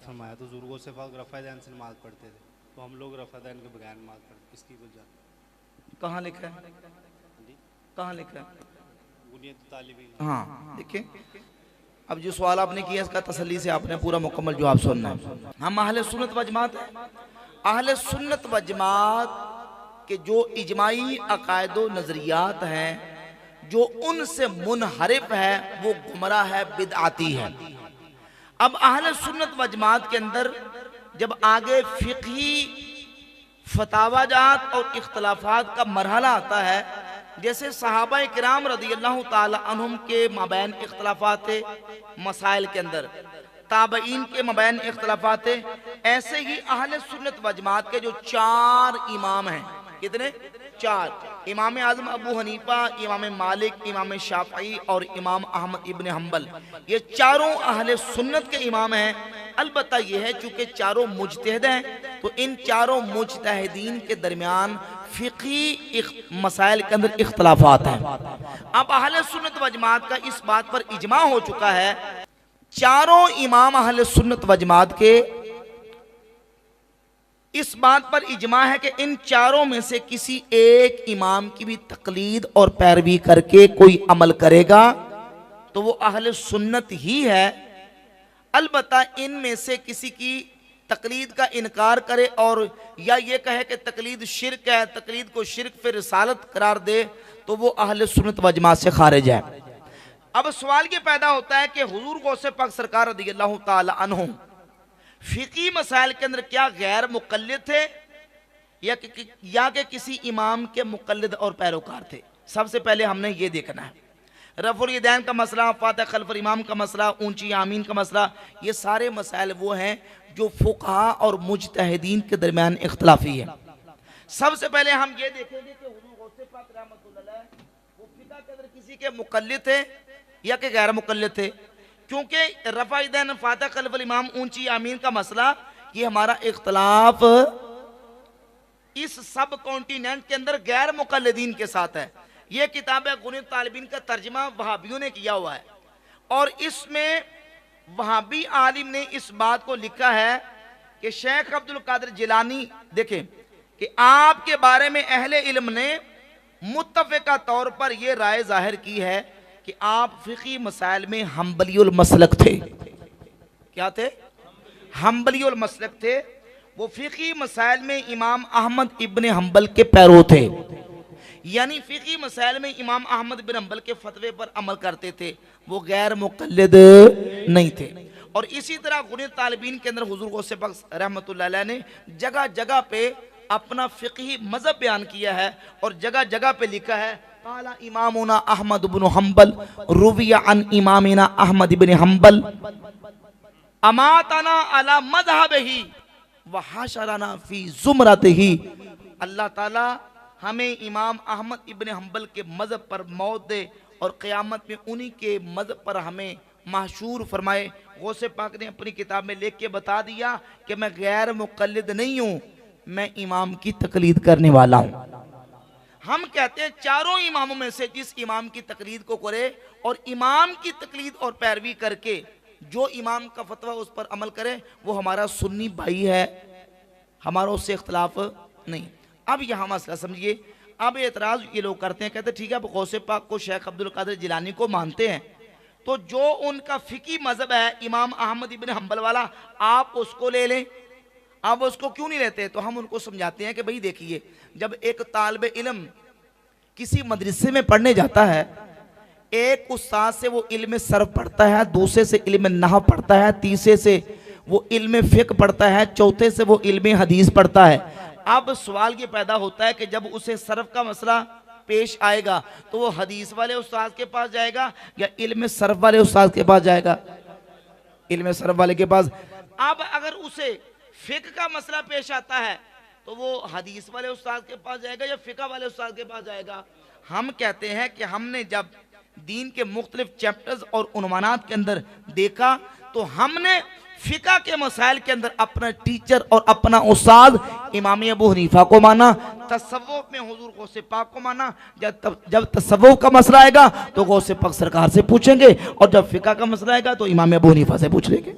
फरमाया तो बुजुर्गों से पाक रफ़ादैन से नमाज पढ़ते थे, तो हम लोग रफ़ादैन के बगैर नमाज पढ़ते, किसकी वजह? कहाँ लिखा है, कहाँ लिखा है? बुनियादी तालिब इल्म। हाँ देखिए, अब जो सवाल आपने किया इसका तसल्ली से आपने पूरा मुकम्मल जवाब सुनना है। हम अहले सुन्नत व जमात हैं। अहले सुन्नत व जमात के जो इजमाई अकायदो नज़रियात हैं, जो उनसे मुनहरिफ है वो गुमराह है, बिदआती है। अब अहले सुन्नत व जमात के अंदर जब आगे फ़िक़ही फतावाजात और इख्तलाफात का मरहला आता है, जैसे सहाबा किराम रज़ियल्लाहु ताला अन्हुम के मबैन इख्तलाफात थे मसाइल के अंदर, ताबईन के मबैन इख्तलाफात थे, ऐसे ही अहले सुन्नत व जमात के जो 4 इमाम हैं, कितने? 4। इमाम आज़म अबू हनीफा, इमाम मालिक, इमाम शाफ़ई और इमाम अहमद इब्न हम्बल, ये चारों अहले सुन्नत के इमाम हैं। अलबत्ता ये है चूँकि चारों मुज्तहिद हैं, तो इन चारों मुज्तहिदीन के दरमियान फ़िक़ही मसाइल के अंदर इख्तलाफात हैं। अब अहले सुन्नत व जमात का इस बात पर इजमा हो चुका है, चारों इमाम अहले सुन्नत व जमात के इस बात पर इजमा है कि इन चारों में से किसी एक इमाम की भी तकलीद और पैरवी करके कोई अमल करेगा तो वो अहले सुन्नत ही है। अलबत्ता इनमें से किसी की तकलीद का इनकार करे और या ये कहे कि तकलीद शिरक है, तकलीद को शिरक फिर रिसालत करार दे, तो वो अहले सुन्नत व जमात से खारिज है। अब सवाल ये पैदा होता है कि हुजूर गौसे पाक सरकार रज़ियल्लाहु ताला अन्हु फ़िक़ही मसाइल के अंदर क्या गैर मुक़ल्लिद थे या कि किसी इमाम के मुक़ल्लिद और पैरोकार थे? सबसे पहले हमने ये देखना है। रफ़ुल यदैन का मसला, फ़ातिहा खल्फ़ुल इमाम का मसला, ऊंची आमीन का मसला, ये सारे मसाइल वो हैं जो फ़ुक़हा और मुज्तहिदीन के दरमियान इख्तिलाफ़ी है। सबसे पहले हम ये देखेंगे कि हुज़ूर गौसे पाक रहमतुल्लाह अलैह वो फ़िक़ह के अंदर किसी के मुक़ल्लिद थे या कि गैर मुक़ल्लिद थे, क्योंकि रफ़ा यदैन, फ़ातिहा खल्फ़ुल इमाम, ऊंची आमीन का मसला, ये हमारा इख्तिलाफ इस सब कॉन्टिनेंट के अंदर गैर मुक़ल्लिदीन के साथ है। ये किताब है गुनियत तालिबीन का तर्जमा वहाबियों ने किया हुआ है और इसमें वहाबी आलिम ने इस बात को लिखा है कि शेख अब्दुल कादिर जिलानी, देखें कि आपके बारे में अहले इल्म ने मुत्तफ़िक़ा तौर पर यह राय जाहिर की है कि आप फ़िक़ही मसाइल में हम्बलियुल मसलक थे। क्या थे? हम्बलियुल मसलक थे। वो फ़िक़ही मसाइल में इमाम अहमद इब्न हम्बल के पैरो थे, यानी फ़िक़ही मसाइल में इमाम अहमद बिन हम्बल के फतवे पर अमल करते थे, वो गैर मुक़ल्लिद नहीं थे। और इसी तरह गुनियत तालिबीन के अंदर हुज़ूर गौसे पाक रहमतुल्लाह अलैह ने जगह जगह पे अपना फ़िक़ही मज़हब बयान किया है और जगह जगह पे लिखा है काला इमामुना अहमद इब्न हम्बल रुविया अन इमामिना अहमद इब्न हम्बल अमातना अला मज़हबिही व हशरना फी ज़ुमरतिही। अल्लाह ताला हमें इमाम अहमद इब्न हम्बल के मज़हब पर मौत दे और क़यामत में उन्हीं के मज़हब पर हमें महशूर फरमाए। गौसे पाक ने अपनी किताब में लिख के बता दिया कि मैं गैर मुक़ल्लिद नहीं हूँ, मैं इमाम की तकलीद करने वाला हूँ। हम कहते हैं चारों इमामों में से जिस इमाम की तकलीद को करे और इमाम की तकलीद और पैरवी करके जो इमाम का फतवा उस पर अमल करे वो हमारा सुन्नी भाई है, हमारा उससे इख्तलाफ नहीं। अब यहाँ मसला समझिए। अब एतराज़ ये लोग करते हैं, कहते हैं ठीक है, अब गौसे पाक को शेख अब्दुल कादिर जिलानी को मानते हैं, तो जो उनका फ़िक़ही मज़हब है इमाम अहमद इब्न हम्बल वाला, आप उसको ले लें। आप उसको क्यों नहीं लेते? तो हम उनको समझाते हैं कि भाई देखिए, जब एक तालिब इल्म किसी मदरसे में पढ़ने जाता है, एक उस्ताद से वो इल्म सर्फ पढ़ता है, दूसरे से इल्म नहव पढ़ता है, तीसरे से वो इल्म फ़िक़्ह पढ़ता है, चौथे से वो इल्म हदीस पढ़ता है। अब सवाल ये पैदा होता है कि जब उसे सर्फ का मसला पेश आएगा तो वो हदीस वाले उस्ताद के पास जाएगा या इल्म सर्फ वाले उस्ताद के पास जाएगा? इल्म सर्फ वाले के पास। अब अगर उसे फ़िक़्ह का मसला पेश आता है तो वो हदीस वाले उस्ताद के पास जाएगा या फ़िक़्ह वाले उस्ताद के पास जाएगा? हम कहते हैं कि हमने जब दीन के मुख्तलिफ चैप्टर्स और उन्वानात के अंदर देखा तो हमने फ़िक़्ह के मसाइल के अंदर अपना टीचर और अपना उस्ताद इमाम अबू हनीफा को माना, तसव्वुफ़ में हुज़ूर गौसे पाक को माना। जब तसव्वुफ़ का मसला आएगा तो गौसे पाक सरकार से पूछेंगे और जब फ़िक़्ह का मसला आएगा तो इमाम अबू हनीफा से पूछ लेंगे।